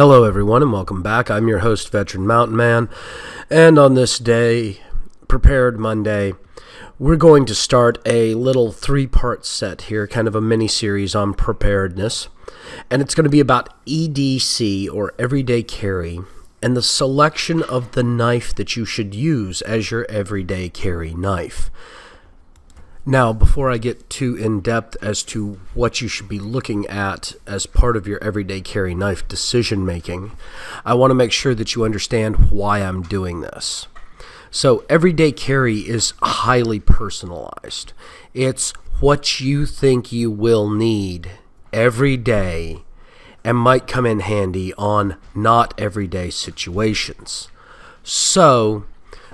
Hello everyone and welcome back. I'm your host, Veteran Mountain Man, and on this day, Prepared Monday, we're going to start a little three-part set here, kind of a mini-series on preparedness, and it's going to be about EDC, or everyday carry, and the selection of the knife that you should use as your everyday carry knife. Now, before I get too in-depth as to what you should be looking at as part of your everyday carry knife decision-making, I want to make sure that you understand why I'm doing this. So, everyday carry is highly personalized. It's what you think you will need every day and might come in handy on not everyday situations. So,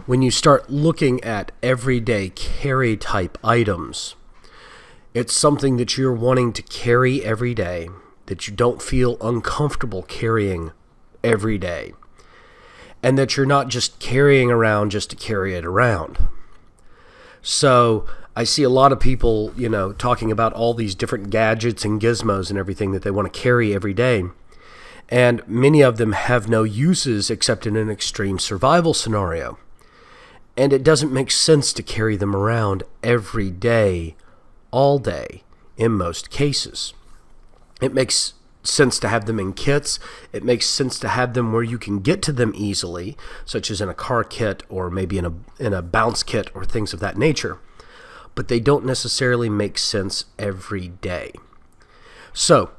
when you start looking at everyday carry type items, it's something that you're wanting to carry every day, that you don't feel uncomfortable carrying every day, and that you're not just carrying around just to carry it around. So I see a lot of people, talking about all these different gadgets and gizmos and everything that they want to carry every day. And many of them have no uses except in an extreme survival scenario. And it doesn't make sense to carry them around every day, all day, in most cases. It makes sense to have them in kits. It makes sense to have them where you can get to them easily, such as in a car kit or maybe in a bounce kit or things of that nature. But they don't necessarily make sense every day. So,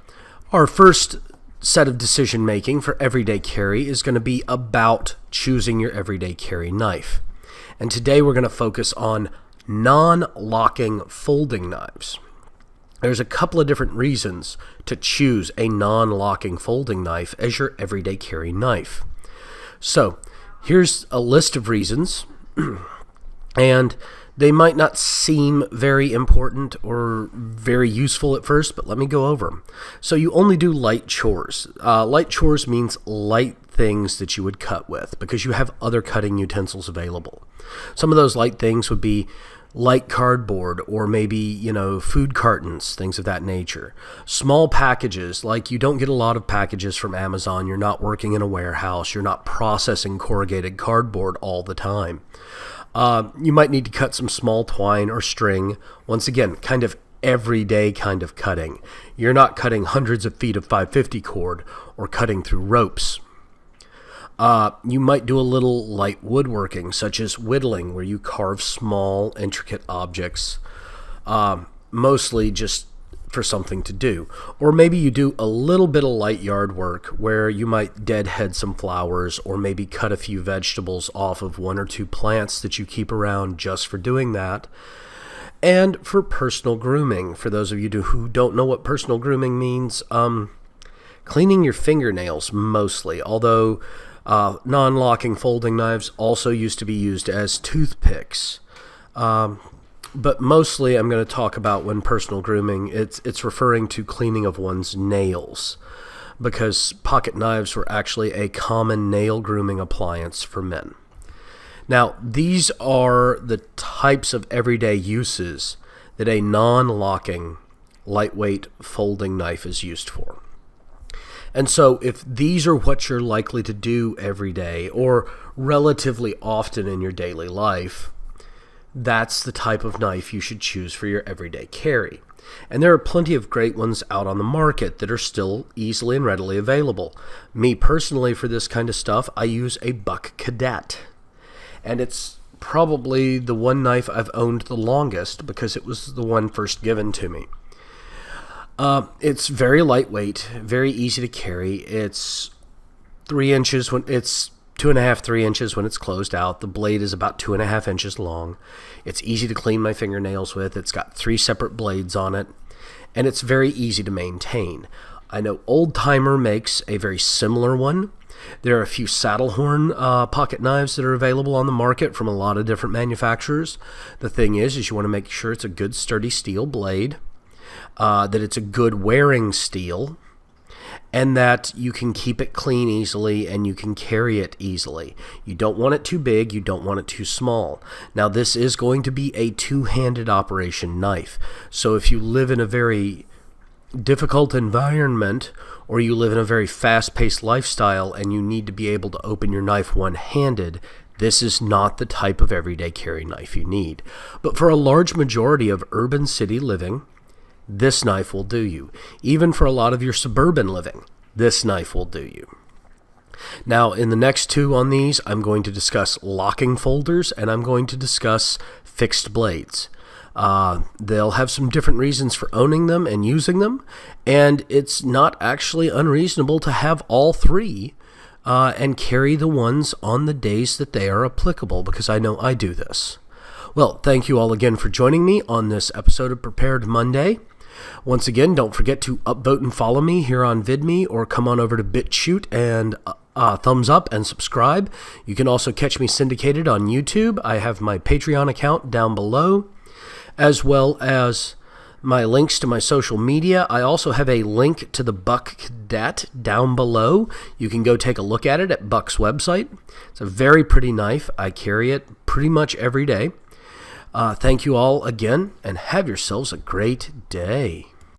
our first set of decision making for everyday carry is going to be about choosing your everyday carry knife. And today we're going to focus on non-locking folding knives. There's a couple of different reasons to choose a non-locking folding knife as your everyday carry knife. So here's a list of reasons, and they might not seem very important or very useful at first, but let me go over them. So you only do light chores. Light chores means light things that you would cut with because you have other cutting utensils available. Some of those light things would be light cardboard or maybe, food cartons, things of that nature. Small packages, like you don't get a lot of packages from Amazon. You're not working in a warehouse. You're not processing corrugated cardboard all the time. You might need to cut some small twine or string. Once again, kind of everyday kind of cutting. You're not cutting hundreds of feet of 550 cord or cutting through ropes. You might do a little light woodworking, such as whittling, where you carve small, intricate objects, mostly just for something to do. Or maybe you do a little bit of light yard work, where you might deadhead some flowers, or maybe cut a few vegetables off of one or two plants that you keep around just for doing that. And for personal grooming, for those of you who don't know what personal grooming means, cleaning your fingernails mostly, although non-locking folding knives also used to be used as toothpicks. But mostly I'm going to talk about when personal grooming, it's referring to cleaning of one's nails, because pocket knives were actually a common nail grooming appliance for men. Now, these are the types of everyday uses that a non-locking, lightweight folding knife is used for. And so if these are what you're likely to do every day or relatively often in your daily life, that's the type of knife you should choose for your everyday carry. And there are plenty of great ones out on the market that are still easily and readily available. Me personally, for this kind of stuff, I use a Buck Cadet. And it's probably the one knife I've owned the longest because it was the one first given to me. It's very lightweight, very easy to carry. It's 3 inches when it's 2.5, 3 inches when it's closed out. The blade is about 2.5 inches long. It's easy to clean my fingernails with. It's got 3 separate blades on it, and it's very easy to maintain. I know Old Timer makes a very similar one. There are a few Saddlehorn pocket knives that are available on the market from a lot of different manufacturers. The thing is you want to make sure it's a good sturdy steel blade. That it's a good wearing steel, and that you can keep it clean easily and you can carry it easily. You don't want it too big, you don't want it too small. Now, this is going to be a two-handed operation knife, so if you live in a very difficult environment, or you live in a very fast-paced lifestyle and you need to be able to open your knife one-handed, this is not the type of everyday carry knife you need. But for a large majority of urban city living, this knife will do you. Even for a lot of your suburban living, this knife will do you. Now, in the next two on these, I'm going to discuss locking folders and I'm going to discuss fixed blades. They'll have some different reasons for owning them and using them, and it's not actually unreasonable to have all three and carry the ones on the days that they are applicable, because I know I do this. Well, thank you all again for joining me on this episode of Prepared Monday. Once again, don't forget to upvote and follow me here on VidMe, or come on over to BitChute and thumbs up and subscribe. You can also catch me syndicated on YouTube. I have my Patreon account down below, as well as my links to my social media. I also have a link to the Buck Cadet down below. You can go take a look at it at Buck's website. It's a very pretty knife. I carry it pretty much every day. Thank you all again, and have yourselves a great day.